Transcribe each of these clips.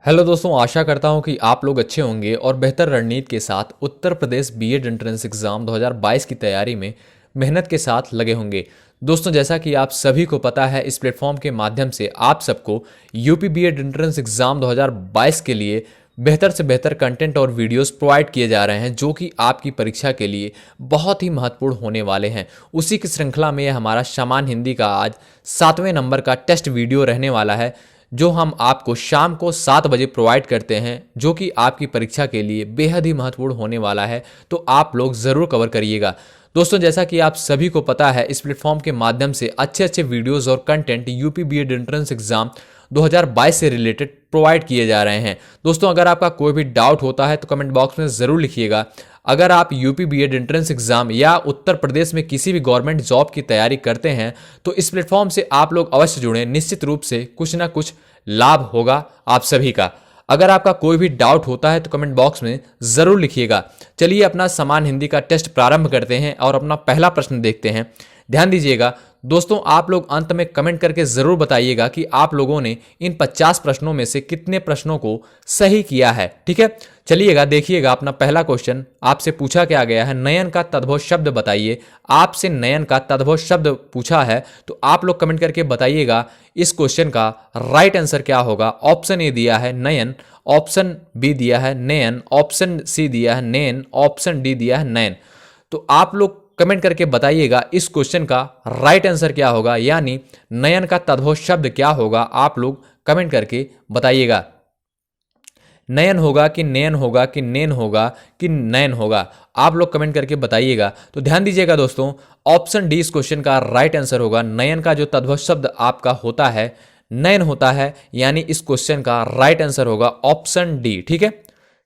Hello दोस्तों, आशा करता हूं कि आप लोग अच्छे होंगे और बेहतर रणनीति के साथ Uttar Pradesh BEd entrance exam 2022 की तैयारी में मेहनत के साथ लगे होंगे। दोस्तों, जैसा कि आप सभी को पता है, इस प्लेटफॉर्म के माध्यम से आप सबको यूपी बीएड एंट्रेंस एग्जाम 2022 के लिए बेहतर से बेहतर कंटेंट और वीडियोस प्रोवाइड किए जा रहे हैं, जो कि आपकी परीक्षा के लिए बहुत ही महत्वपूर्ण होने वाले हैं। उसी की श्रृंखला में हमारा सामान्य हिंदी का आज 7वें नंबर का टेस्ट वीडियो रहने वाला है, जो हम आपको शाम को 7 बजे प्रोवाइड करते हैं, जो कि आपकी परीक्षा के लिए बेहद ही महत्वपूर्ण होने वाला है। तो आप लोग ज़रूर कवर करिएगा। दोस्तों, जैसा कि आप सभी को पता है, इस प्लेटफॉर्म के माध्यम से अच्छे अच्छे वीडियोस और content UP BEd entrance exam 2022 से रिलेटेड प्रोवाइड किए जा रहे हैं। दोस्तों, अगर आपका कोई भी डाउट होता है तो कमेंट बॉक्स में ज़रूर लिखिएगा। अगर आप यूपी बीएड एंट्रेंस एग्जाम या उत्तर प्रदेश में किसी भी गवर्नमेंट जॉब की तैयारी करते हैं तो इस प्लेटफॉर्म से आप लोग अवश्य जुड़ें। निश्चित रूप से कुछ ना कुछ लाभ होगा आप सभी का। अगर आपका कोई भी डाउट होता है तो कमेंट बॉक्स में ज़रूर लिखिएगा। चलिए अपना सामान्य हिंदी का टेस्ट प्रारंभ करते हैं और अपना पहला प्रश्न देखते हैं। ध्यान दीजिएगा दोस्तों, आप लोग अंत में कमेंट करके ज़रूर बताइएगा कि आप लोगों ने इन 50 प्रश्नों में से कितने प्रश्नों को सही किया है। ठीक है, चलिएगा देखिएगा। अपना पहला क्वेश्चन आपसे पूछा क्या गया है, नयन का तद्भव शब्द बताइए। आपसे नयन का तद्भव शब्द पूछा है, तो आप लोग कमेंट करके बताइएगा इस क्वेश्चन का राइट आंसर क्या होगा। ऑप्शन ए दिया है नयन, ऑप्शन बी दिया है नयन, ऑप्शन सी दिया है नयन, ऑप्शन डी दिया है नयन। तो आप लोग कमेंट करके बताइएगा इस क्वेश्चन का राइट आंसर क्या होगा, यानी नयन का तद्भव शब्द क्या होगा। आप लोग कमेंट करके बताइएगा। नयन होगा कि नयन होगा कि नैन होगा कि नयन होगा, आप लोग कमेंट करके बताइएगा। तो ध्यान दीजिएगा दोस्तों, ऑप्शन डी इस क्वेश्चन का राइट आंसर होगा। नयन का जो तद्भव शब्द आपका होता है नयन होता है, यानी इस क्वेश्चन का राइट आंसर होगा ऑप्शन डी। ठीक है,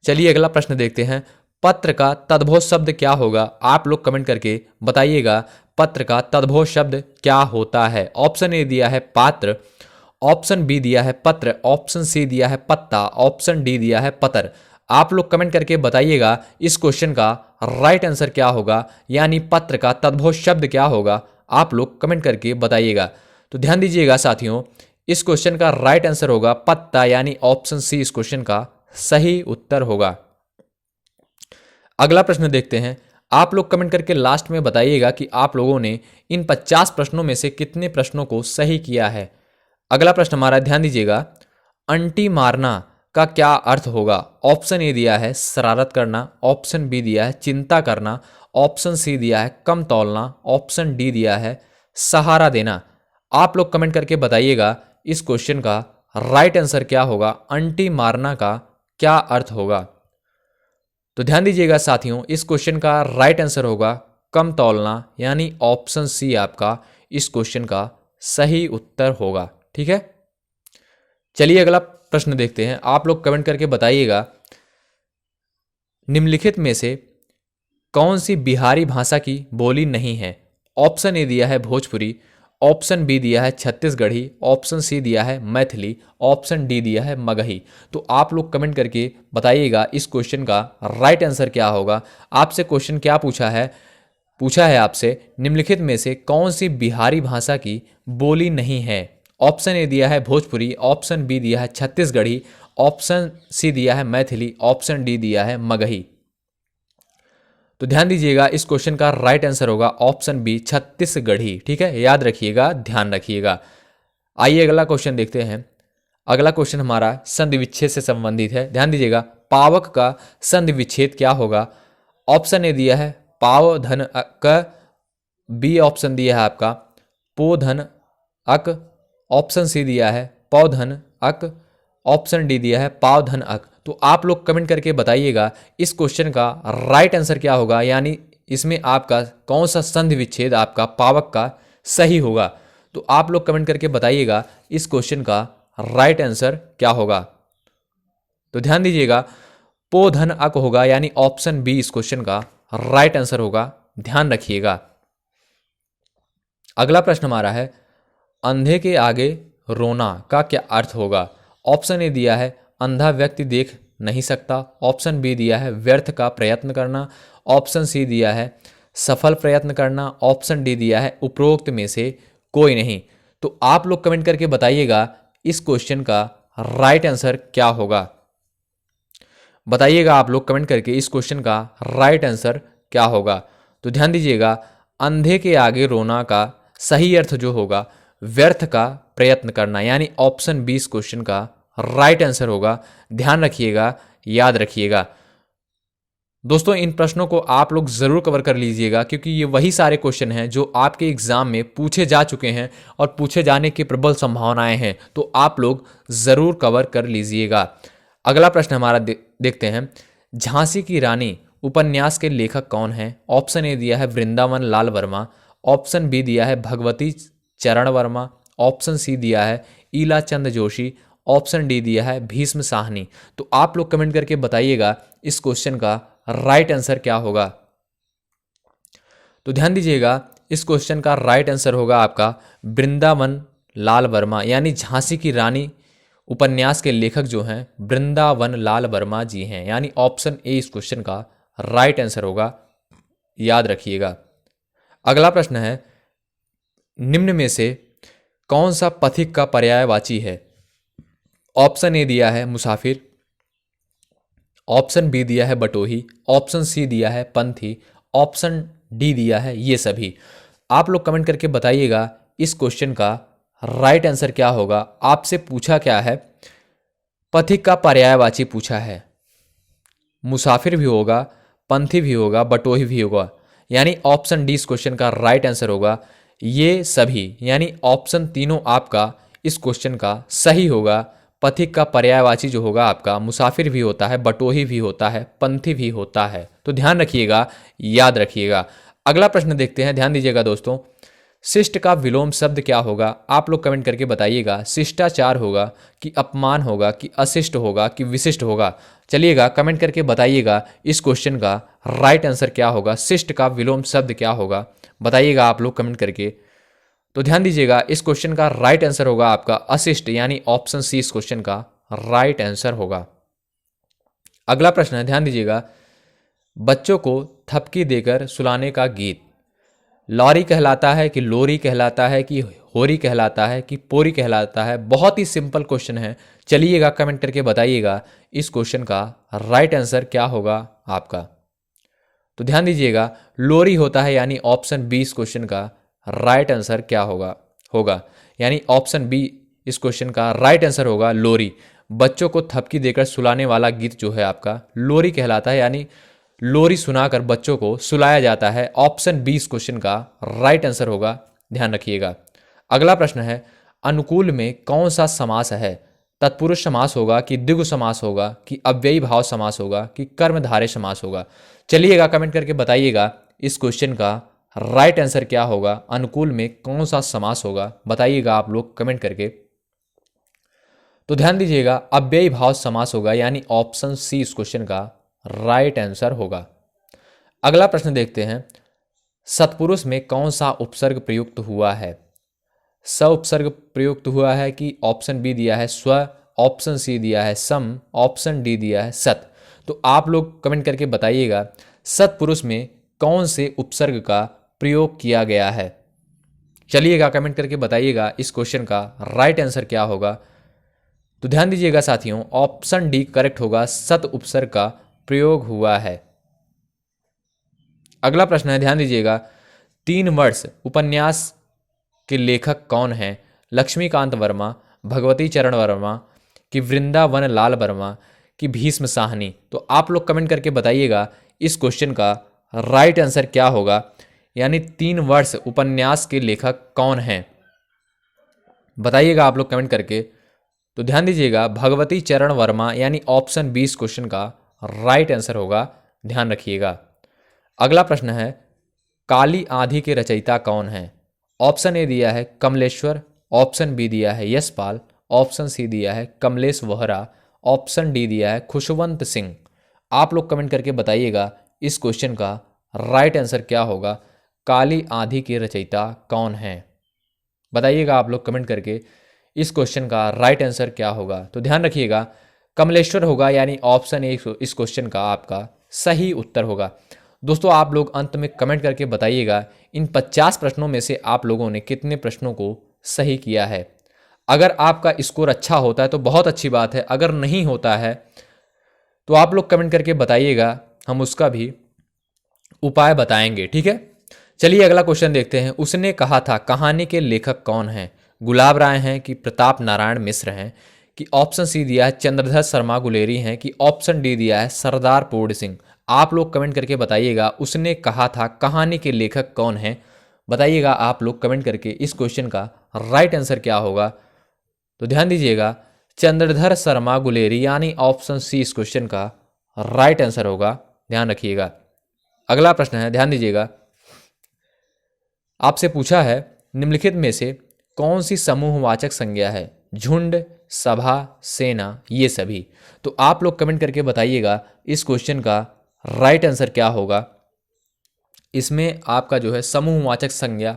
चलिए अगला प्रश्न देखते हैं। पत्र का तद्भव शब्द क्या होगा, आप लोग कमेंट करके बताइएगा। पत्र का तद्भव शब्द क्या होता है। ऑप्शन ए दिया है पात्र, ऑप्शन बी दिया है पत्र, ऑप्शन सी दिया है पत्ता, ऑप्शन डी दिया है पतर। आप लोग कमेंट करके बताइएगा इस क्वेश्चन का राइट आंसर क्या होगा, यानी पत्र का तद्भव शब्द क्या होगा। आप लोग कमेंट करके बताइएगा। तो ध्यान दीजिएगा साथियों, इस क्वेश्चन का राइट आंसर होगा पत्ता, यानी ऑप्शन सी इस क्वेश्चन का सही उत्तर होगा। अगला प्रश्न देखते हैं। आप लोग कमेंट करके लास्ट में बताइएगा कि आप लोगों ने इन 50 प्रश्नों में से कितने प्रश्नों को सही किया है। अगला प्रश्न हमारा, ध्यान दीजिएगा। अंटी मारना का क्या अर्थ होगा। ऑप्शन ए दिया है शरारत करना, ऑप्शन बी दिया है चिंता करना, ऑप्शन सी दिया है कम तौलना, ऑप्शन डी दिया है सहारा देना। आप लोग कमेंट करके बताइएगा इस क्वेश्चन का राइट आंसर क्या होगा। अंटी मारना का क्या अर्थ होगा। तो ध्यान दीजिएगा साथियों, इस क्वेश्चन का राइट आंसर होगा कम तौलना, यानी ऑप्शन सी आपका इस क्वेश्चन का सही उत्तर होगा। ठीक है, चलिए अगला प्रश्न देखते हैं। आप लोग कमेंट करके बताइएगा निम्नलिखित में से कौन सी बिहारी भाषा की बोली नहीं है। ऑप्शन ए दिया है भोजपुरी, ऑप्शन बी दिया है छत्तीसगढ़ी, ऑप्शन सी दिया है मैथिली, ऑप्शन डी दिया है मगही। तो आप लोग कमेंट करके बताइएगा इस क्वेश्चन का राइट आंसर क्या होगा। आपसे क्वेश्चन क्या पूछा है आपसे, निम्नलिखित में से कौन सी बिहारी भाषा की बोली नहीं है। ऑप्शन ए दिया है भोजपुरी, ऑप्शन बी दिया है छत्तीसगढ़ी, ऑप्शन सी दिया है मैथिली, ऑप्शन डी दिया है मगही। तो ध्यान दीजिएगा इस क्वेश्चन का राइट आंसर होगा ऑप्शन बी छत्तीसगढ़ी। ठीक है, याद रखिएगा, ध्यान रखिएगा। आइए अगला क्वेश्चन देखते हैं। अगला क्वेश्चन हमारा संधि विच्छेद से संबंधित है। ध्यान दीजिएगा, पावक का संधि विच्छेद क्या होगा। ऑप्शन ए दिया है पाव धन अक, बी ऑप्शन दिया है आपका पो धन अक, ऑप्शन सी दिया है पौ धन अक, ऑप्शन डी दिया है पाव धन अक। तो आप लोग कमेंट करके बताइएगा इस क्वेश्चन का राइट आंसर क्या होगा, यानी इसमें आपका कौन सा संधि विच्छेद आपका पावक का सही होगा। तो आप लोग कमेंट करके बताइएगा इस क्वेश्चन का राइट आंसर क्या होगा। तो ध्यान दीजिएगा, पो धन अक होगा, यानी ऑप्शन बी इस क्वेश्चन का राइट आंसर होगा। ध्यान रखिएगा। अगला प्रश्न हमारा है, अंधे के आगे रोना का क्या अर्थ होगा। ऑप्शन ए दिया है अंधा व्यक्ति देख नहीं सकता, ऑप्शन बी दिया है व्यर्थ का प्रयत्न करना, ऑप्शन सी दिया है सफल प्रयत्न करना, ऑप्शन डी दिया है उपरोक्त में से कोई नहीं। तो आप लोग कमेंट करके बताइएगा इस क्वेश्चन का राइट आंसर क्या होगा? बताइएगा आप लोग कमेंट करके इस क्वेश्चन का राइट आंसर क्या होगा। तो ध्यान दीजिएगा, अंधे के आगे रोना का सही अर्थ जो होगा व्यर्थ का प्रयत्न करना, यानी ऑप्शन 20 क्वेश्चन का राइट आंसर होगा। ध्यान रखिएगा, याद रखिएगा। दोस्तों इन प्रश्नों को आप लोग ज़रूर कवर कर लीजिएगा, क्योंकि ये वही सारे क्वेश्चन हैं जो आपके एग्जाम में पूछे जा चुके हैं और पूछे जाने की प्रबल संभावनाएं हैं, तो आप लोग ज़रूर कवर कर लीजिएगा। अगला प्रश्न हमारा देखते हैं। झांसी की रानी उपन्यास के लेखक कौन हैं? ऑप्शन ए दिया है वृंदावन लाल वर्मा, ऑप्शन बी दिया है भगवती चरण वर्मा, ऑप्शन सी दिया है ईला चंद जोशी, ऑप्शन डी दिया है भीष्म साहनी। तो आप लोग कमेंट करके बताइएगा इस क्वेश्चन का राइट आंसर क्या होगा। तो ध्यान दीजिएगा, इस क्वेश्चन का राइट आंसर होगा आपका वृंदावन लाल वर्मा, यानी झांसी की रानी उपन्यास के लेखक जो हैं वृंदावन लाल वर्मा जी हैं, यानी ऑप्शन ए इस क्वेश्चन का राइट आंसर होगा। याद रखिएगा। अगला प्रश्न है, निम्न में से कौन सा पथिक का पर्यायवाची है? ऑप्शन ए दिया है मुसाफिर, ऑप्शन बी दिया है बटोही, ऑप्शन सी दिया है पंथी, ऑप्शन डी दिया है ये सभी। आप लोग कमेंट करके बताइएगा इस क्वेश्चन का राइट आंसर क्या होगा। आपसे पूछा क्या है? पथिक का पर्यायवाची पूछा है। मुसाफिर भी होगा, पंथी भी होगा, बटोही भी होगा, यानी ऑप्शन डी इस क्वेश्चन का राइट आंसर होगा। ये सभी यानी ऑप्शन तीनों आपका इस क्वेश्चन का सही होगा। पथिक का पर्यायवाची जो होगा आपका मुसाफिर भी होता है, बटोही भी होता है, पंथी भी होता है। तो ध्यान रखिएगा, याद रखिएगा। अगला प्रश्न देखते हैं, ध्यान दीजिएगा दोस्तों। शिष्ट का विलोम शब्द क्या होगा? आप लोग कमेंट करके बताइएगा। शिष्टाचार होगा कि अपमान होगा कि अशिष्ट होगा कि विशिष्ट होगा? चलिएगा कमेंट करके बताइएगा इस क्वेश्चन का राइट आंसर क्या होगा। शिष्ट का विलोम शब्द क्या होगा? बताइएगा आप लोग कमेंट करके। तो ध्यान दीजिएगा, इस क्वेश्चन का राइट आंसर होगा आपका अशिष्ट, यानी ऑप्शन सी इस क्वेश्चन का राइट आंसर होगा। अगला प्रश्न है, ध्यान दीजिएगा। बच्चों को थपकी देकर सुलाने का गीत लॉरी कहलाता है कि लोरी कहलाता है कि होरी कहलाता है कि पोरी कहलाता है? बहुत ही सिंपल क्वेश्चन है। चलिएगा कमेंट करके बताइएगा इस क्वेश्चन का राइट आंसर क्या होगा आपका। तो ध्यान दीजिएगा, लोरी होता है, यानी ऑप्शन बी इस क्वेश्चन का राइट आंसर क्या होगा यानी ऑप्शन बी इस क्वेश्चन का राइट आंसर होगा लोरी। बच्चों को थपकी देकर सुलाने वाला गीत जो है आपका लोरी कहलाता है, यानी लोरी सुनाकर बच्चों को सुलाया जाता है। ऑप्शन बी इस क्वेश्चन का राइट आंसर होगा। ध्यान रखिएगा। अगला प्रश्न है, अनुकूल में कौन सा समास है? तत्पुरुष समास होगा कि द्विगु समास होगा कि अव्ययी भाव समास होगा कि कर्मधारय समास होगा? चलिएगा कमेंट करके बताइएगा इस क्वेश्चन का राइट आंसर क्या होगा। अनुकूल में कौन सा समास होगा? बताइएगा आप लोग कमेंट करके। तो ध्यान दीजिएगा, अव्ययी भाव समास होगा, यानी ऑप्शन सी इस क्वेश्चन का राइट आंसर होगा। अगला प्रश्न देखते हैं। सत्पुरुष में कौन सा उपसर्ग प्रयुक्त हुआ है? स उपसर्ग प्रयुक्त हुआ है कि ऑप्शन बी दिया है स्व, ऑप्शन सी दिया है सम, ऑप्शन डी दिया है सत? तो आप लोग कमेंट करके बताइएगा सत्पुरुष में कौन से उपसर्ग का प्रयोग किया गया है? चलिएगा कमेंट करके बताइएगा इस क्वेश्चन का राइट आंसर क्या होगा। तो ध्यान दीजिएगा साथियों, ऑप्शन डी करेक्ट होगा, सत उपसर्ग का प्रयोग हुआ है। अगला प्रश्न है, ध्यान दीजिएगा। 3 वर्ष उपन्यास के लेखक कौन हैं? लक्ष्मीकांत वर्मा, भगवती चरण वर्मा कि वृंदावन लाल वर्मा कि भीष्म साहनी? तो आप लोग कमेंट करके बताइएगा इस क्वेश्चन का राइट आंसर क्या होगा, यानी 3 वर्ष उपन्यास के लेखक कौन हैं? बताइएगा आप लोग कमेंट करके। तो ध्यान दीजिएगा, भगवती चरण वर्मा, यानी ऑप्शन 20 क्वेश्चन का राइट आंसर होगा। ध्यान रखिएगा। अगला प्रश्न है, काली आंधी के रचयिता कौन है? ऑप्शन ए दिया है कमलेश्वर, ऑप्शन बी दिया है यशपाल, ऑप्शन सी दिया है कमलेश वोहरा, ऑप्शन डी दिया है खुशवंत सिंह? आप लोग कमेंट करके बताइएगा इस क्वेश्चन का राइट आंसर क्या होगा। काली आंधी के रचयिता कौन है? बताइएगा आप लोग कमेंट करके इस क्वेश्चन का राइट आंसर क्या होगा। तो ध्यान रखिएगा, कमलेश्वर होगा, यानी ऑप्शन ए इस क्वेश्चन का आपका सही उत्तर होगा। दोस्तों आप लोग अंत में कमेंट करके बताइएगा इन 50 प्रश्नों में से आप लोगों ने कितने प्रश्नों को सही किया है। अगर आपका स्कोर अच्छा होता है तो बहुत अच्छी बात है, अगर नहीं होता है तो आप लोग कमेंट करके बताइएगा, हम उसका भी उपाय बताएंगे। ठीक है, चलिए अगला क्वेश्चन देखते हैं। उसने कहा था कहानी के लेखक कौन हैं? गुलाब राय हैं कि प्रताप नारायण मिश्र हैं, कि ऑप्शन सी दिया है चंद्रधर शर्मा गुलेरी हैं, कि ऑप्शन डी दिया है सरदार पूर्ण सिंह। आप लोग कमेंट करके बताइएगा उसने कहा था कहानी के लेखक कौन हैं। बताइएगा आप लोग कमेंट करके इस क्वेश्चन का राइट आंसर क्या होगा। तो ध्यान दीजिएगा, चंद्रधर शर्मा गुलेरी यानी ऑप्शन सी इस क्वेश्चन का राइट आंसर होगा, ध्यान रखिएगा। अगला प्रश्न है, ध्यान दीजिएगा, आपसे पूछा है निम्नलिखित में से कौन सी समूहवाचक संज्ञा है? झुंड, सभा, सेना, ये सभी। तो आप लोग कमेंट करके बताइएगा इस क्वेश्चन का राइट आंसर क्या होगा। इसमें आपका जो है समूहवाचक संज्ञा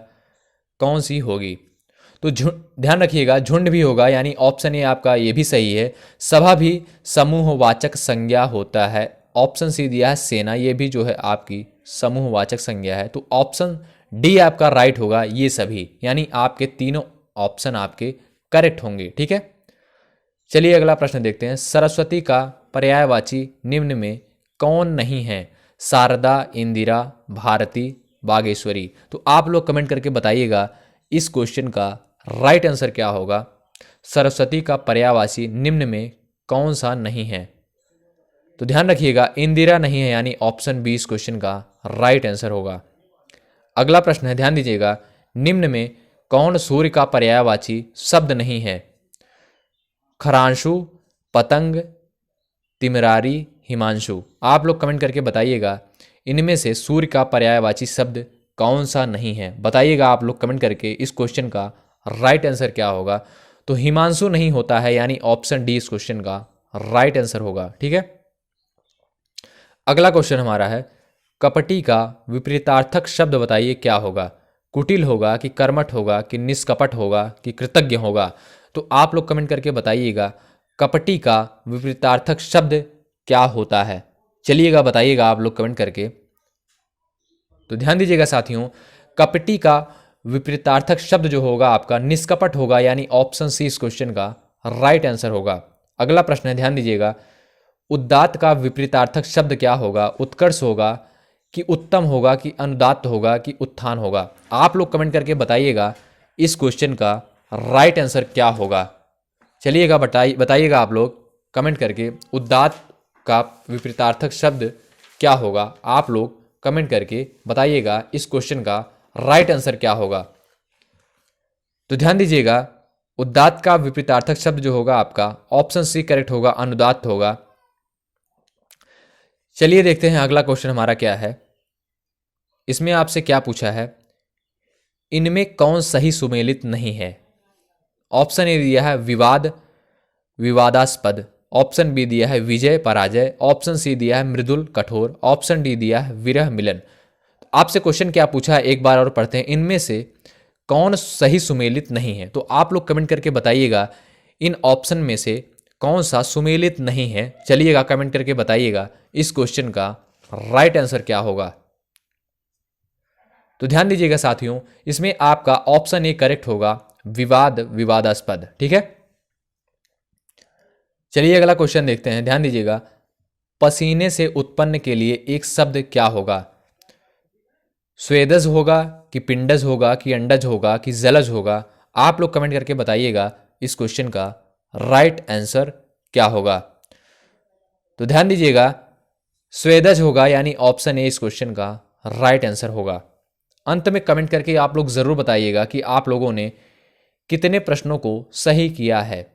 कौन सी होगी? तो ध्यान रखिएगा, झुंड भी होगा यानी ऑप्शन ए आपका ये भी सही है। सभा भी समूहवाचक संज्ञा होता है। ऑप्शन सी दिया है सेना, ये भी जो है आपकी समूहवाचक संज्ञा है। तो ऑप्शन डी आपका राइट होगा, ये सभी, यानी आपके तीनों ऑप्शन आपके करेक्ट होंगे। ठीक है, चलिए अगला प्रश्न देखते हैं। सरस्वती का पर्यायवाची निम्न में कौन नहीं है? शारदा, इंदिरा, भारती, बागेश्वरी। तो आप लोग कमेंट करके बताइएगा इस क्वेश्चन का राइट आंसर क्या होगा। सरस्वती का पर्यायवाची निम्न में कौन सा नहीं है? तो ध्यान रखिएगा इंदिरा नहीं है, यानी ऑप्शन बी इस क्वेश्चन का राइट आंसर होगा। अगला प्रश्न है, ध्यान दीजिएगा, निम्न में कौन सूर्य का पर्यायवाची शब्द नहीं है? खरांशु, पतंग, तिमरारी, हिमांशु। आप लोग कमेंट करके बताइएगा इनमें से सूर्य का पर्यायवाची शब्द कौन सा नहीं है। बताइएगा आप लोग कमेंट करके इस क्वेश्चन का राइट आंसर क्या होगा। तो हिमांशु नहीं होता है, यानी ऑप्शन डी इस क्वेश्चन का राइट आंसर होगा। ठीक है, अगला क्वेश्चन हमारा है, कपटी का विपरीतार्थक शब्द बताइए क्या होगा? कुटिल होगा कि कर्मठ होगा कि निष्कपट होगा कि कृतज्ञ होगा? तो आप लोग कमेंट करके बताइएगा कपटी का विपरीतार्थक शब्द क्या होता है। चलिएगा बताइएगा आप लोग कमेंट करके। तो ध्यान दीजिएगा साथियों, कपटी का विपरीतार्थक शब्द जो होगा आपका निष्कपट होगा, यानी ऑप्शन सी इस क्वेश्चन का राइट आंसर होगा। अगला प्रश्न है, ध्यान दीजिएगा, उदात्त का विपरीतार्थक शब्द क्या होगा? उत्कर्ष होगा कि उत्तम होगा कि अनुदात्त होगा कि उत्थान होगा? आप लोग कमेंट करके बताइएगा इस क्वेश्चन का राइट आंसर क्या होगा। चलिएगा बताइएगा आप लोग कमेंट करके उदात्त का विपरीतार्थक शब्द क्या होगा। आप लोग कमेंट करके बताइएगा इस क्वेश्चन का राइट आंसर क्या होगा। तो ध्यान दीजिएगा, उदात्त का विपरीतार्थक शब्द जो होगा आपका ऑप्शन सी करेक्ट होगा, अनुदात्त होगा। चलिए देखते हैं अगला क्वेश्चन हमारा क्या है। इसमें आपसे क्या पूछा है, इनमें कौन सही सुमेलित नहीं है? ऑप्शन ए दिया है विवाद, विवादास्पद। ऑप्शन बी दिया है विजय, पराजय। ऑप्शन सी दिया है मृदुल, कठोर। ऑप्शन डी दिया है विरह, मिलन। तो आपसे क्वेश्चन क्या पूछा है एक बार और पढ़ते हैं, इनमें से कौन सही सुमेलित नहीं है? तो आप लोग कमेंट करके बताइएगा इन ऑप्शन में से कौन सा सुमेलित नहीं है। चलिएगा कमेंट करके बताइएगा इस क्वेश्चन का राइट आंसर क्या होगा। तो ध्यान दीजिएगा साथियों, इसमें आपका ऑप्शन ए करेक्ट होगा, विवाद, विवादास्पद। ठीक है, चलिए अगला क्वेश्चन देखते हैं। ध्यान दीजिएगा, पसीने से उत्पन्न के लिए एक शब्द क्या होगा? स्वेदज होगा कि पिंडज होगा कि अंडज होगा कि जलज होगा? आप लोग कमेंट करके बताइएगा इस क्वेश्चन का राइट आंसर क्या होगा। तो ध्यान दीजिएगा, स्वेदज होगा, यानी ऑप्शन ए इस क्वेश्चन का राइट आंसर होगा। अंत में कमेंट करके आप लोग जरूर बताइएगा कि आप लोगों ने कितने प्रश्नों को सही किया है।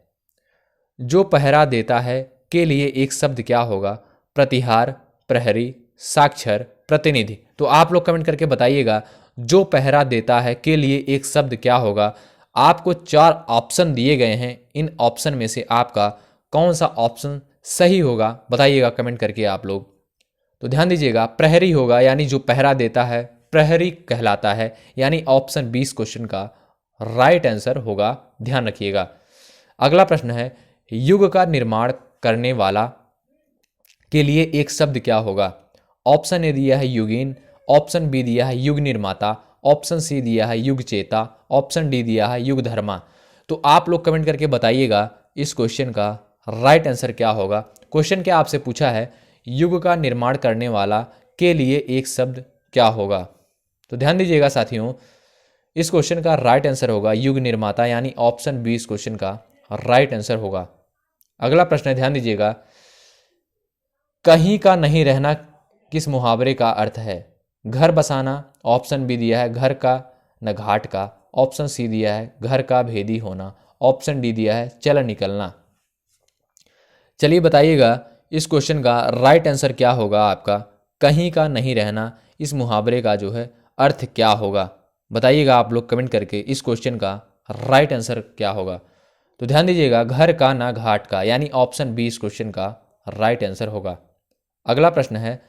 जो पहरा देता है के लिए एक शब्द क्या होगा? प्रतिहार, प्रहरी, साक्षर, प्रतिनिधि। तो आप लोग कमेंट करके बताइएगा जो पहरा देता है के लिए एक शब्द क्या होगा। आपको 4 ऑप्शन दिए गए हैं, इन ऑप्शन में से आपका कौन सा ऑप्शन सही होगा बताइएगा कमेंट करके आप लोग। तो ध्यान दीजिएगा, प्रहरी होगा, यानी जो पहरा देता है प्रहरी कहलाता है, यानी ऑप्शन 20 क्वेश्चन का राइट आंसर होगा, ध्यान रखिएगा। अगला प्रश्न है, युग का निर्माण करने वाला के लिए एक शब्द क्या होगा? ऑप्शन ए दिया है युगीन, ऑप्शन बी दिया है युग निर्माता, ऑप्शन सी दिया है युग चेता, ऑप्शन डी दिया है युग धर्मा। तो आप लोग कमेंट करके बताइएगा इस क्वेश्चन का राइट आंसर क्या होगा। क्वेश्चन क्या आपसे पूछा है, युग का निर्माण करने वाला के लिए एक शब्द क्या होगा। तो ध्यान दीजिएगा साथियों, इस क्वेश्चन का राइट आंसर होगा युग निर्माता, यानी ऑप्शन बी इस क्वेश्चन का राइट आंसर होगा। अगला प्रश्न है, ध्यान दीजिएगा, कहीं का नहीं रहना किस मुहावरे का अर्थ है। घर बसाना, ऑप्शन बी दिया है घर का न घाट का, ऑप्शन सी दिया है घर का भेदी होना, ऑप्शन डी दिया है चल निकलना। चलिए बताइएगा इस क्वेश्चन का राइट आंसर क्या होगा आपका। कहीं का नहीं रहना इस मुहावरे का जो है अर्थ क्या होगा, बताइएगा आप लोग कमेंट करके इस क्वेश्चन का राइट आंसर क्या होगा। तो ध्यान दीजिएगा, घर का ना घाट का, यानी ऑप्शन बी इस क्वेश्चन का राइट आंसर होगा। अगला प्रश्न है,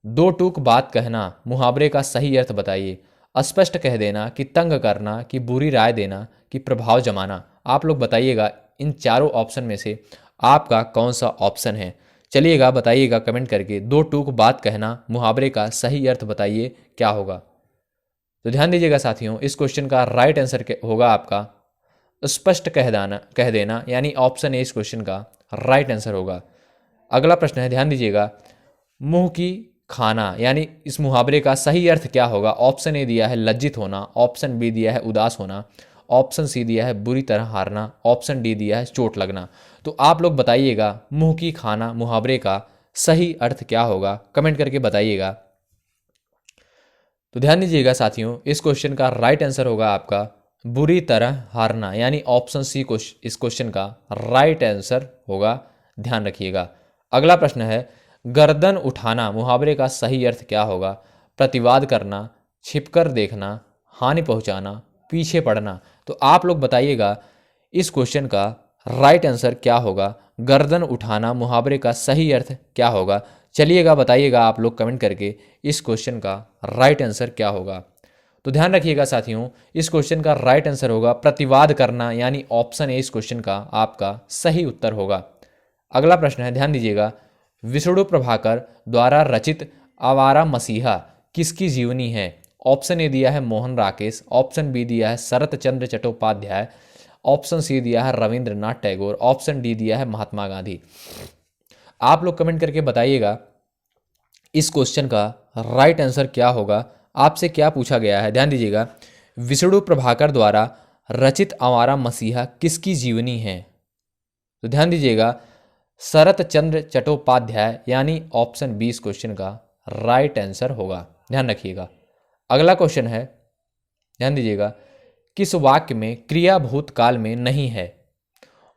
दो टूक बात कहना मुहावरे का सही अर्थ बताइए। स्पष्ट कह देना, कि तंग करना, कि बुरी राय देना, कि प्रभाव जमाना। आप लोग बताइएगा इन चारों ऑप्शन में से आपका कौन सा ऑप्शन है। चलिएगा बताइएगा कमेंट करके, दो टूक बात कहना मुहावरे का सही अर्थ बताइए क्या होगा। तो ध्यान दीजिएगा साथियों, इस क्वेश्चन का राइट आंसर होगा आपका स्पष्ट कह देना, यानी ऑप्शन ए इस क्वेश्चन का राइट आंसर होगा। अगला प्रश्न है, ध्यान दीजिएगा, मुंह की खाना, यानी इस मुहावरे का सही अर्थ क्या होगा। ऑप्शन ए दिया है लज्जित होना, ऑप्शन बी दिया है उदास होना, ऑप्शन सी दिया है बुरी तरह हारना, ऑप्शन डी दिया है चोट लगना। तो आप लोग बताइएगा मुंह की खाना मुहावरे का सही अर्थ क्या होगा, कमेंट करके बताइएगा। तो ध्यान दीजिएगा साथियों, इस क्वेश्चन का राइट आंसर होगा आपका बुरी तरह हारना, यानी ऑप्शन सी इस क्वेश्चन का राइट आंसर होगा, ध्यान रखिएगा। अगला प्रश्न है, गर्दन उठाना मुहावरे का सही अर्थ क्या होगा। प्रतिवाद करना, छिपकर देखना, हानि पहुंचाना, पीछे पड़ना। तो आप लोग बताइएगा इस क्वेश्चन का राइट आंसर क्या होगा। गर्दन उठाना मुहावरे का सही अर्थ क्या होगा, चलिएगा बताइएगा आप लोग कमेंट करके इस क्वेश्चन का राइट आंसर क्या होगा। तो ध्यान रखिएगा साथियों, इस क्वेश्चन का राइट आंसर होगा प्रतिवाद करना, यानी ऑप्शन ए इस क्वेश्चन का आपका सही उत्तर होगा। अगला प्रश्न है, ध्यान दीजिएगा, विष्णु प्रभाकर द्वारा रचित आवारा मसीहा किसकी जीवनी है। ऑप्शन ए दिया है मोहन राकेश, ऑप्शन बी दिया है शरत चंद्र चट्टोपाध्याय, ऑप्शन सी दिया है रविंद्रनाथ टैगोर, ऑप्शन डी दिया है महात्मा गांधी। आप लोग कमेंट करके बताइएगा इस क्वेश्चन का राइट आंसर क्या होगा। आपसे क्या पूछा गया है, ध्यान दीजिएगा, विष्णु प्रभाकर द्वारा रचित आवारा मसीहा किसकी जीवनी है। तो ध्यान दीजिएगा, शरत चंद्र चट्टोपाध्याय, यानी ऑप्शन बी इस क्वेश्चन का राइट आंसर होगा, ध्यान रखिएगा। अगला क्वेश्चन है, ध्यान दीजिएगा, किस वाक्य में क्रिया भूतकाल में नहीं है।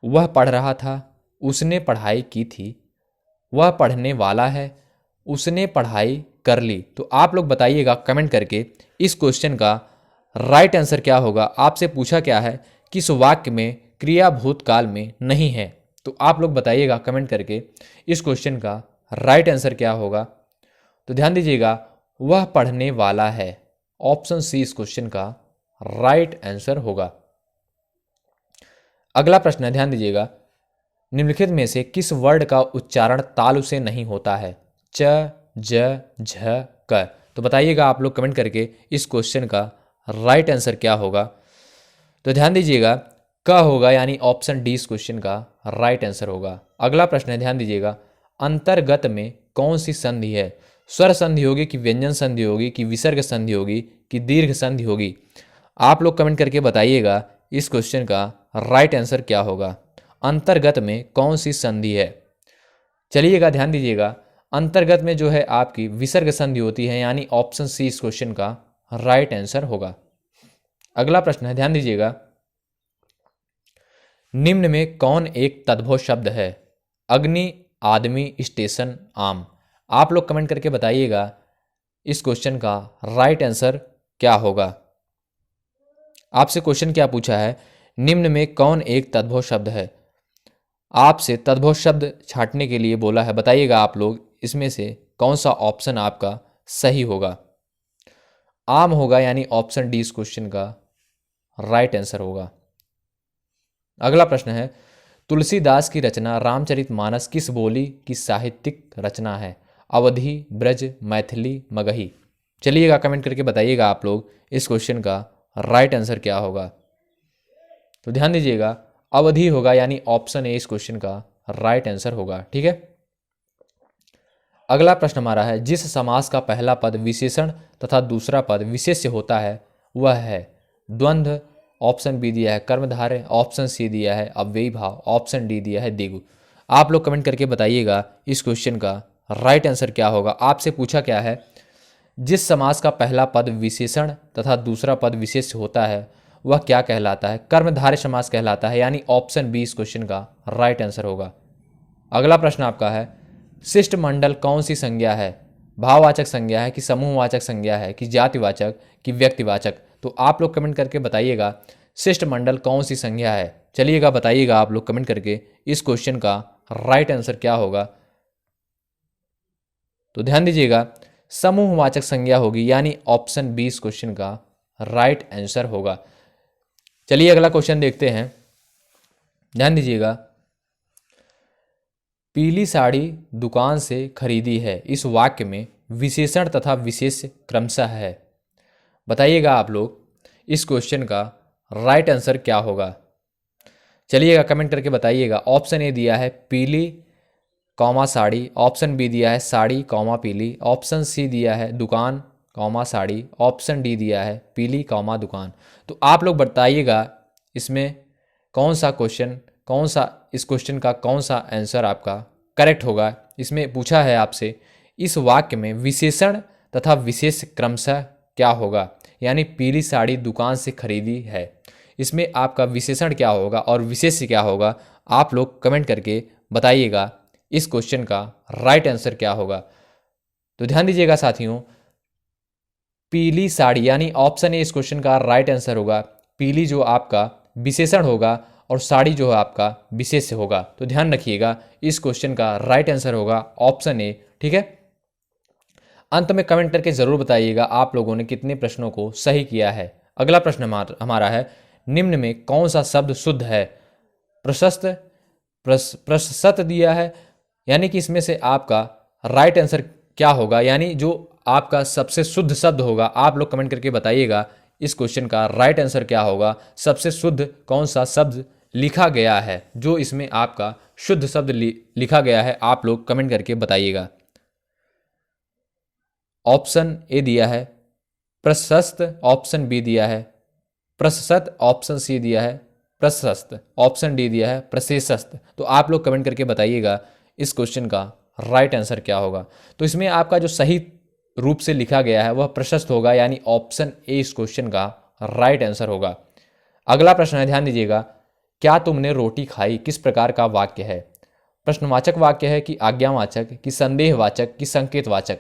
वह पढ़ रहा था, उसने पढ़ाई की थी, वह पढ़ने वाला है, उसने पढ़ाई कर ली। तो आप लोग बताइएगा कमेंट करके इस क्वेश्चन का राइट आंसर क्या होगा। आपसे पूछा क्या है, किस वाक्य में क्रिया भूतकाल में नहीं है। तो आप लोग बताइएगा कमेंट करके इस क्वेश्चन का राइट आंसर क्या होगा। तो ध्यान दीजिएगा, वह पढ़ने वाला है, ऑप्शन सी इस क्वेश्चन का राइट आंसर होगा। अगला प्रश्न है, ध्यान दीजिएगा, निम्नलिखित में से किस वर्ड का उच्चारण तालु से नहीं होता है। च, ज, झ, क। तो बताइएगा आप लोग कमेंट करके इस क्वेश्चन का राइट आंसर क्या होगा। तो ध्यान दीजिएगा, क होगा, यानी ऑप्शन डी इस क्वेश्चन का राइट आंसर होगा। अगला प्रश्न है, ध्यान दीजिएगा, अंतर्गत में कौन सी संधि है। स्वर संधि होगी, कि व्यंजन संधि होगी, कि विसर्ग संधि होगी, कि दीर्घ संधि होगी। आप लोग कमेंट करके बताइएगा इस क्वेश्चन का राइट आंसर क्या होगा। अंतर्गत में कौन सी संधि है, चलिएगा ध्यान दीजिएगा, अंतर्गत में जो है आपकी विसर्ग संधि होती है, यानी ऑप्शन सी इस क्वेश्चन का राइट आंसर होगा। अगला प्रश्न है, ध्यान दीजिएगा, निम्न में कौन एक तद्भव शब्द है। अग्नि, आदमी, स्टेशन, आम। आप लोग कमेंट करके बताइएगा इस क्वेश्चन का राइट आंसर क्या होगा। आपसे क्वेश्चन क्या पूछा है, निम्न में कौन एक तद्भव शब्द है। आपसे तद्भव शब्द छांटने के लिए बोला है, बताइएगा आप लोग इसमें से कौन सा ऑप्शन आपका सही होगा। आम होगा, यानी ऑप्शन डी इस क्वेश्चन का राइट आंसर होगा। अगला प्रश्न है, तुलसीदास की रचना रामचरितमानस किस बोली की साहित्यिक रचना है। अवधी, ब्रज, मैथिली, मगही। चलिएगा कमेंट करके बताइएगा आप लोग इस क्वेश्चन का राइट आंसर क्या होगा। तो ध्यान दीजिएगा, अवधि होगा, यानी ऑप्शन ए इस क्वेश्चन का राइट आंसर होगा। ठीक है, अगला प्रश्न हमारा है, जिस समास का पहला पद विशेषण तथा दूसरा पद विशेष्य होता है वह है द्वंद्व, ऑप्शन बी दिया है कर्मधारय, ऑप्शन सी दिया है अव्ययी भाव, ऑप्शन डी दिया है द्विगु। आप लोग कमेंट करके बताइएगा इस क्वेश्चन का राइट आंसर क्या होगा। आपसे पूछा क्या है, जिस समास का पहला पद विशेषण तथा दूसरा पद विशेष्य होता है वह क्या कहलाता है? कर्मधारय समास कहलाता है, यानी ऑप्शन बी इस क्वेश्चन का राइट आंसर होगा। अगला प्रश्न आपका है, शिष्टमंडल कौन सी संज्ञा है? भाववाचक संज्ञा है कि समूहवाचक संज्ञा है कि जातिवाचक कि व्यक्तिवाचक? तो आप लोग कमेंट करके बताइएगा शिष्टमंडल कौन सी संज्ञा है। चलिएगा बताइएगा आप लोग कमेंट करके इस क्वेश्चन का राइट आंसर क्या होगा। तो ध्यान दीजिएगा, समूहवाचक संज्ञा होगी, यानी ऑप्शन बी इस क्वेश्चन का राइट आंसर होगा। चलिए अगला क्वेश्चन देखते हैं, ध्यान दीजिएगा। पीली साड़ी दुकान से खरीदी है, इस वाक्य में विशेषण तथा विशेष्य क्रमशः है। बताइएगा आप लोग इस क्वेश्चन का राइट आंसर क्या होगा। चलिएगा कमेंट करके बताइएगा। ऑप्शन ए दिया है पीली कॉमा साड़ी, ऑप्शन बी दिया है साड़ी कॉमा पीली, ऑप्शन सी दिया है दुकान कॉमा साड़ी, ऑप्शन डी दिया है पीली कॉमा दुकान। तो आप लोग बताइएगा इसमें कौन सा क्वेश्चन, कौन सा इस क्वेश्चन का कौन सा आंसर आपका करेक्ट होगा। इसमें पूछा है आपसे इस वाक्य में विशेषण तथा विशेष क्रमशः क्या होगा, यानी पीली साड़ी दुकान से खरीदी है। इसमें आपका विशेषण क्या होगा और विशेष्य क्या होगा, आप लोग कमेंट करके बताइएगा इस क्वेश्चन का राइट आंसर क्या होगा। तो ध्यान दीजिएगा साथियों, पीली साड़ी यानी ऑप्शन ए इस क्वेश्चन का राइट आंसर होगा। पीली जो आपका विशेषण होगा और साड़ी जो है आपका विशेष्य होगा। तो ध्यान रखिएगा इस क्वेश्चन का राइट आंसर होगा ऑप्शन ए। ठीक है, अंत में कमेंट करके जरूर बताइएगा आप लोगों ने कितने प्रश्नों को सही किया है। अगला प्रश्न हमारा है, निम्न में कौन सा शब्द शुद्ध है? प्रशस्त, प्रशस्त दिया है, यानी कि इसमें से आपका राइट आंसर क्या होगा, यानी जो आपका सबसे शुद्ध शब्द होगा। आप लोग कमेंट करके बताइएगा इस क्वेश्चन का राइट आंसर क्या होगा। सबसे शुद्ध कौन सा शब्द लिखा गया है, जो इसमें आपका शुद्ध शब्द लिखा गया है, आप लोग कमेंट करके बताइएगा। ऑप्शन ए दिया है प्रशस्त, ऑप्शन बी दिया है प्रशस्त, ऑप्शन सी दिया है प्रशस्त, ऑप्शन डी दिया है प्रशस्त। तो आप लोग कमेंट करके बताइएगा इस क्वेश्चन का राइट आंसर क्या होगा। तो इसमें आपका जो सही रूप से लिखा गया है वह प्रशस्त होगा, यानी ऑप्शन ए इस क्वेश्चन का राइट आंसर होगा। अगला प्रश्न है, ध्यान दीजिएगा, क्या तुमने रोटी खाई किस प्रकार का वाक्य है? प्रश्नवाचक वाक्य है कि आज्ञावाचक कि संदेहवाचक कि संकेतवाचक?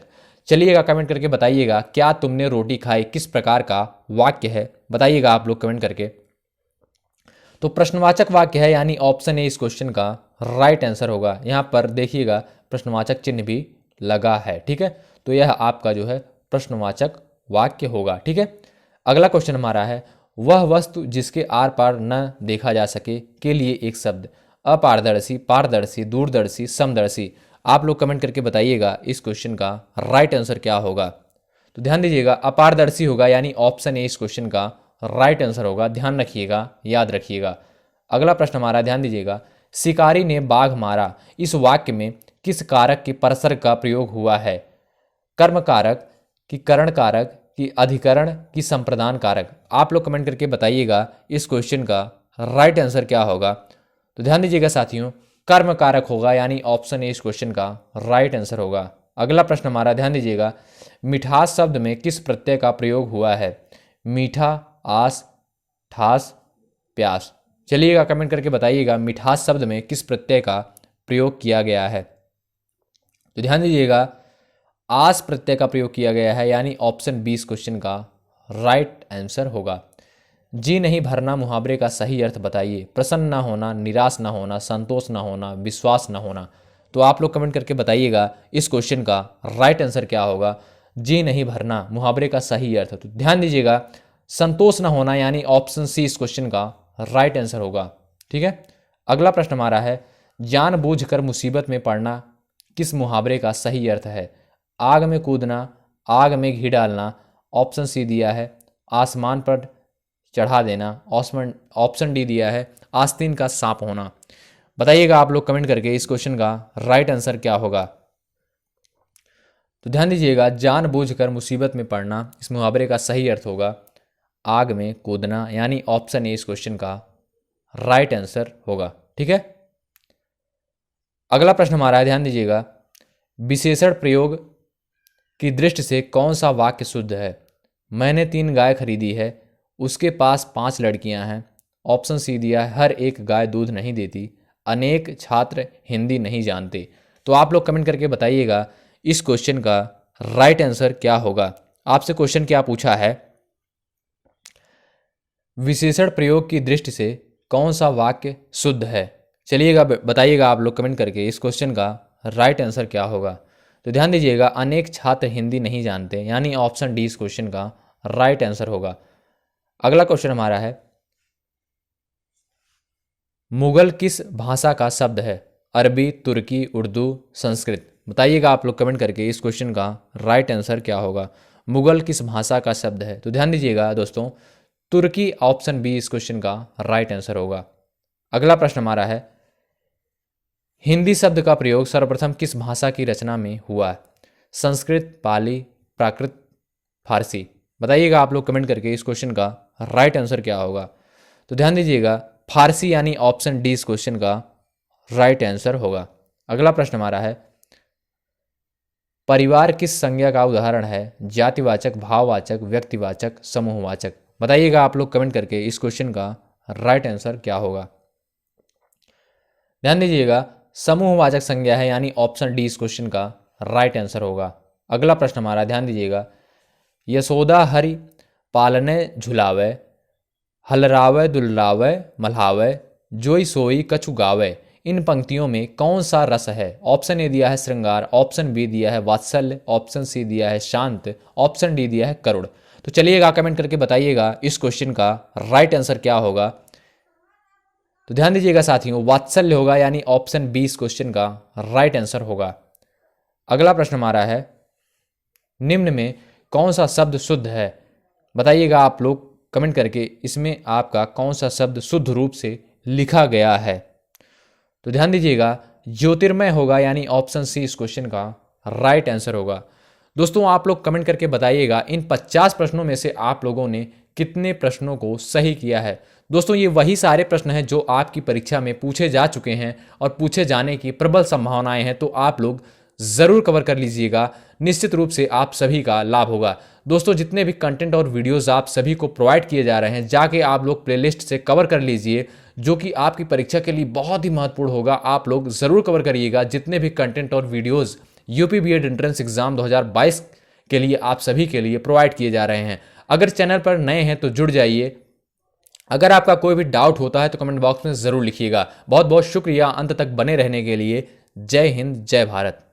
चलिएगा कमेंट करके बताइएगा क्या तुमने रोटी खाई किस प्रकार का वाक्य है। बताइएगा आप लोग कमेंट करके। तो प्रश्नवाचक वाक्य है, यानी ऑप्शन ए इस क्वेश्चन का राइट आंसर होगा। यहाँ पर देखिएगा प्रश्नवाचक चिन्ह भी लगा है। ठीक है, तो यह आपका जो है प्रश्नवाचक वाक्य होगा। ठीक है, अगला क्वेश्चन हमारा है, वह वस्तु जिसके आर पार न देखा जा सके के लिए एक शब्द। अपारदर्शी, पारदर्शी, दूरदर्शी, समदर्शी। आप लोग कमेंट करके बताइएगा इस क्वेश्चन का राइट आंसर क्या होगा। तो ध्यान दीजिएगा अपारदर्शी होगा, यानी ऑप्शन ए इस क्वेश्चन का राइट आंसर होगा। ध्यान रखिएगा, याद रखिएगा। अगला प्रश्न हमारा, ध्यान दीजिएगा, शिकारी ने बाघ मारा, इस वाक्य में किस कारक के परसर्ग का प्रयोग हुआ है? कर्म कारक कि करण कारक कि अधिकरण कि संप्रदान कारक? आप लोग कमेंट करके बताइएगा इस क्वेश्चन का राइट आंसर क्या होगा। तो ध्यान दीजिएगा साथियों, कर्म कारक होगा, यानी ऑप्शन ए इस क्वेश्चन का राइट आंसर होगा। अगला प्रश्न हमारा, ध्यान दीजिएगा, मिठास शब्द में किस प्रत्यय का प्रयोग हुआ है? मीठा, आस, ठास, प्यास। चलिएगा कमेंट करके बताइएगा मिठास शब्द में किस प्रत्यय का प्रयोग किया गया है। तो ध्यान दीजिएगा आस प्रत्यय का प्रयोग किया गया है, यानी ऑप्शन बी इस क्वेश्चन का राइट आंसर होगा। जी नहीं भरना मुहावरे का सही अर्थ बताइए। प्रसन्न ना होना, निराश ना होना, संतोष ना होना, विश्वास ना होना। तो आप लोग कमेंट करके बताइएगा इस क्वेश्चन का राइट आंसर क्या होगा। जी नहीं भरना मुहावरे का सही अर्थ, तो ध्यान दीजिएगा संतोष ना होना, यानी ऑप्शन सी इस क्वेश्चन का राइट आंसर होगा। ठीक है, अगला प्रश्न हमारा है, जानबूझकर मुसीबत में पड़ना किस मुहावरे का सही अर्थ है? आग में कूदना, आग में घी डालना, ऑप्शन सी दिया है आसमान पर चढ़ा देना। ऑप्शन डी दिया है आस्तीन का सांप होना। बताइएगा आप लोग कमेंट करके इस क्वेश्चन का राइट आंसर क्या होगा। तो ध्यान दीजिएगा, जानबूझकर मुसीबत में पड़ना, इस मुहावरे का सही अर्थ होगा आग में कूदना, यानी ऑप्शन ए इस क्वेश्चन का राइट आंसर होगा। ठीक है, अगला प्रश्न हमारा है, ध्यान दीजिएगा, विशेषण प्रयोग की दृष्टि से कौन सा वाक्य शुद्ध है। मैंने 3 गाय खरीदी है, उसके पास 5 लड़कियां हैं। ऑप्शन सी दिया है हर एक गाय दूध नहीं देती, अनेक छात्र हिंदी नहीं जानते। तो आप लोग कमेंट करके बताइएगा इस क्वेश्चन का राइट आंसर क्या होगा। आपसे क्वेश्चन क्या पूछा है, विशेषण प्रयोग की दृष्टि से कौन सा वाक्य शुद्ध है। चलिएगा बताइएगा आप लोग कमेंट करके इस क्वेश्चन का राइट आंसर क्या होगा। तो ध्यान दीजिएगा, अनेक छात्र हिंदी नहीं जानते, यानी ऑप्शन डी इस क्वेश्चन का राइट आंसर होगा। अगला क्वेश्चन हमारा है, मुगल किस भाषा का शब्द है। अरबी, तुर्की, उर्दू, संस्कृत। बताइएगा आप लोग कमेंट करके इस क्वेश्चन का राइट आंसर क्या होगा। मुगल किस भाषा का शब्द है। तो ध्यान दीजिएगा दोस्तों, तुर्की ऑप्शन बी इस क्वेश्चन का राइट आंसर होगा। अगला प्रश्न हमारा है, हिंदी शब्द का प्रयोग सर्वप्रथम किस भाषा की रचना में हुआ। संस्कृत, पाली, प्राकृत, फारसी। बताइएगा आप लोग कमेंट करके इस क्वेश्चन का राइट आंसर क्या होगा। तो ध्यान दीजिएगा, फारसी यानी ऑप्शन डी इस क्वेश्चन का राइट आंसर होगा। अगला प्रश्न हमारा है, परिवार किस संज्ञा का उदाहरण है। जातिवाचक, भाववाचक, व्यक्तिवाचक, समूहवाचक। बताइएगा आप लोग कमेंट करके इस क्वेश्चन का राइट आंसर क्या होगा। ध्यान दीजिएगा, समूहवाचक संज्ञा है, यानी ऑप्शन डी इस क्वेश्चन का राइट आंसर होगा। अगला प्रश्न हमारा, ध्यान दीजिएगा, यशोदा हरि पालने झुलावे, हलरावे दुलरावे मल्हावे, जोई सोई कछु गावे। इन पंक्तियों में कौन सा रस है। ऑप्शन ए दिया है श्रृंगार, ऑप्शन बी दिया है वात्सल्य, ऑप्शन सी दिया है शांत, ऑप्शन डी दिया है करुण। तो चलिएगा कमेंट करके बताइएगा इस क्वेश्चन का राइट आंसर क्या होगा। तो ध्यान दीजिएगा साथियों, वात्सल्य होगा, यानी ऑप्शन बी इस क्वेश्चन का राइट आंसर होगा। अगला प्रश्न हमारा है, निम्न में कौन सा शब्द शुद्ध है। बताइएगा आप लोग कमेंट करके इसमें आपका कौन सा शब्द शुद्ध रूप से लिखा गया है। तो ध्यान दीजिएगा, ज्योतिर्मय होगा, यानी ऑप्शन सी इस क्वेश्चन का राइट आंसर होगा। दोस्तों आप लोग कमेंट करके बताइएगा इन 50 प्रश्नों में से आप लोगों ने कितने प्रश्नों को सही किया है। दोस्तों ये वही सारे प्रश्न हैं जो आपकी परीक्षा में पूछे जा चुके हैं और पूछे जाने की प्रबल संभावनाएं हैं, तो आप लोग ज़रूर कवर कर लीजिएगा। निश्चित रूप से आप सभी का लाभ होगा। दोस्तों जितने भी कंटेंट और वीडियोस आप सभी को प्रोवाइड किए जा रहे हैं, जाके आप लोग प्लेलिस्ट से कवर कर लीजिए, जो कि आपकी परीक्षा के लिए बहुत ही महत्वपूर्ण होगा। आप लोग ज़रूर कवर करिएगा जितने भी कंटेंट और videos UP BEd entrance exam 2022 के लिए आप सभी के लिए प्रोवाइड किए जा रहे हैं। अगर चैनल पर नए हैं तो जुड़ जाइए। अगर आपका कोई भी डाउट होता है तो कमेंट बॉक्स में ज़रूर लिखिएगा। बहुत बहुत शुक्रिया अंत तक बने रहने के लिए। जय हिंद, जय भारत।